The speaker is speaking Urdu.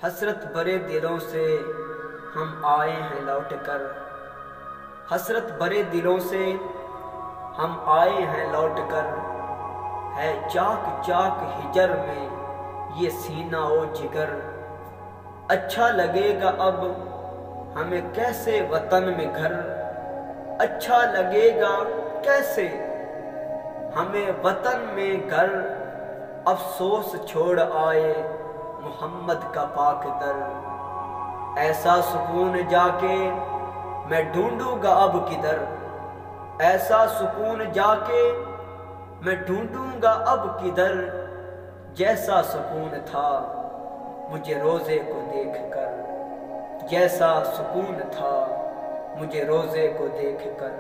حسرت بھرے دلوں سے ہم آئے ہیں لوٹ کر، حسرت بھرے دلوں سے ہم آئے ہیں لوٹ کر، ہے چاک چاک ہجر میں یہ سینہ و جگر۔ اچھا لگے گا اب ہمیں کیسے وطن میں گھر، اچھا لگے گا کیسے ہمیں وطن میں گھر، افسوس چھوڑ آئے محمد کا پاک در۔ ایسا سکون جا کے میں ڈھونڈوں گا اب کدھر، ایسا سکون جا کے میں ڈھونڈوں گا اب کدھر، جیسا سکون تھا مجھے روزے کو دیکھ کر، جیسا سکون تھا مجھے روزے کو دیکھ کر۔